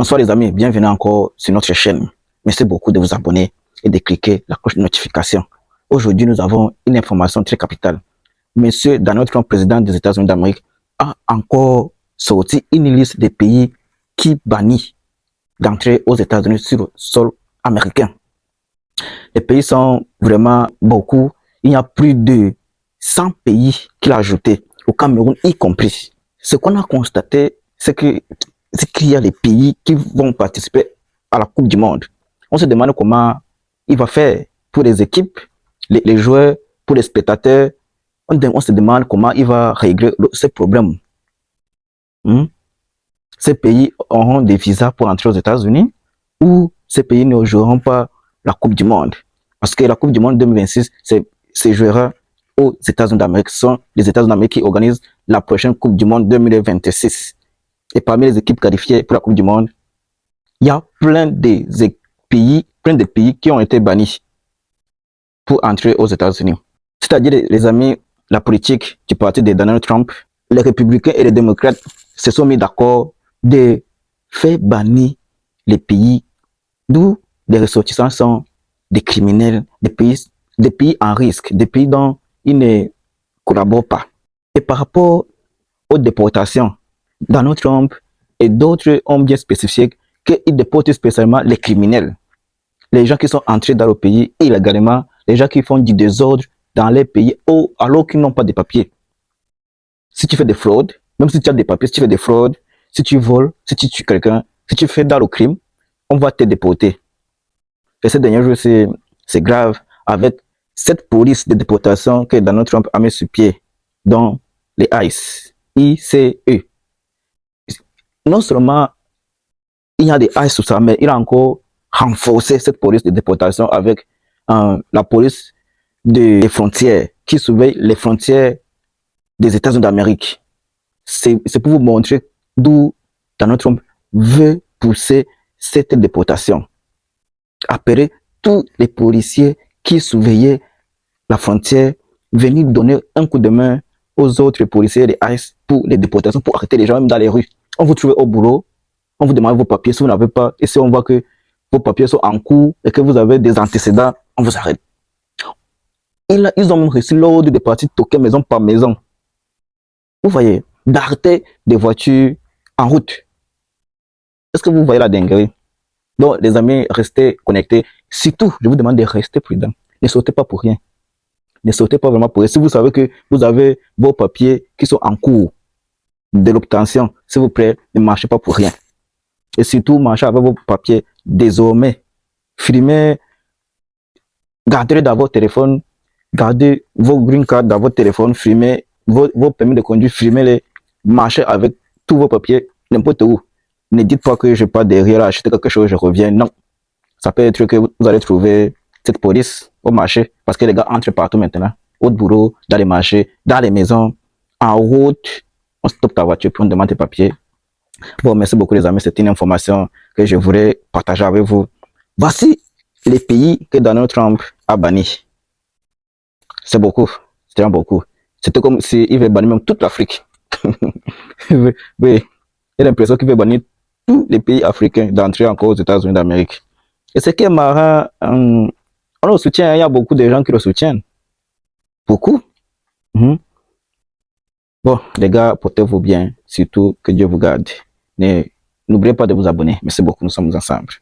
Bonsoir les amis, bienvenue encore sur notre chaîne. Merci beaucoup de vous abonner et de cliquer la cloche de notification. Aujourd'hui, nous avons une information très capitale. Monsieur Donald Trump, président des États-Unis d'Amérique, a encore sorti une liste des pays qui bannissent d'entrer aux États-Unis sur le sol américain. Les pays sont vraiment beaucoup. Il y a plus de 100 pays qu'il a ajoutés, au Cameroun y compris. Ce qu'on a constaté, c'est qu'il y a des pays qui vont participer à la Coupe du Monde. On se demande comment il va faire pour les équipes, les joueurs, pour les spectateurs. On se demande comment il va régler ces problèmes. Ces pays auront des visas pour entrer aux États-Unis ou ces pays ne joueront pas la Coupe du Monde. Parce que la Coupe du Monde 2026 se jouera aux États-Unis d'Amérique. Ce sont les États-Unis d'Amérique qui organisent la prochaine Coupe du Monde 2026. Et parmi les équipes qualifiées pour la Coupe du Monde, il y a plein de pays qui ont été bannis pour entrer aux États-Unis. C'est-à-dire, les amis, la politique du parti de Donald Trump, les républicains et les démocrates se sont mis d'accord de faire bannir les pays d'où les ressortissants sont des criminels, des pays en risque, des pays dont ils ne collaborent pas. Et par rapport aux déportations, Donald Trump et d'autres ont bien spécifié qu'ils déportent spécialement les criminels, les gens qui sont entrés dans le pays illégalement, les gens qui font du désordre dans les pays alors qu'ils n'ont pas de papiers. Si tu fais des fraudes, même si tu as des papiers, si tu fais des fraudes, si tu voles, si tu tues quelqu'un, si tu fais dans le crime, on va te déporter. Et ces derniers jours, c'est grave avec cette police de déportation que Donald Trump a mis sur pied, dont les ICE. Non seulement il y a des ICE sur ça, mais il a encore renforcé cette police de déportation avec la police des frontières qui surveille les frontières des États-Unis d'Amérique. C'est pour vous montrer d'où Donald Trump veut pousser cette déportation. Appeler tous les policiers qui surveillaient la frontière, venir donner un coup de main aux autres policiers des ICE pour les déportations, pour arrêter les gens même dans les rues. On vous trouve au boulot, on vous demande vos papiers, si vous n'avez pas, et si on voit que vos papiers sont en cours et que vous avez des antécédents, on vous arrête. Ils ont même reçu l'ordre de partir toquer maison par maison. Vous voyez, d'arrêter des voitures en route. Est-ce que vous voyez la dinguerie? Donc, les amis, restez connectés. Surtout, je vous demande de rester prudents. Ne sautez pas pour rien. Ne sautez pas vraiment pour rien. Si vous savez que vous avez vos papiers qui sont en cours de l'obtention, s'il vous plaît, ne marchez pas pour rien. Et surtout, marchez avec vos papiers désormais. Filmez, gardez-les dans votre téléphone, gardez vos green cards dans votre téléphone, filmez vos permis de conduire, filmez-les, marchez avec tous vos papiers, n'importe où. Ne dites pas que je pars derrière acheter quelque chose, je reviens. Non. Ça peut être que vous allez trouver cette police au marché, parce que les gars entrent partout maintenant. Au bureau, dans les marchés, dans les maisons, en route. On stoppe ta voiture, puis on demande tes papiers. Bon, merci beaucoup les amis, c'est une information que je voulais partager avec vous. Voici les pays que Donald Trump a bannis. C'est beaucoup, c'est vraiment beaucoup. C'était comme s'il veut bannir même toute l'Afrique. Oui, j'ai l'impression qu'il veut bannir tous les pays africains d'entrer encore aux États-Unis d'Amérique. Et ce qui est marrant, on le soutient, il y a beaucoup de gens qui le soutiennent. Beaucoup. Bon, les gars, portez-vous bien, surtout que Dieu vous garde. N'oubliez pas de vous abonner. Merci beaucoup, nous sommes ensemble.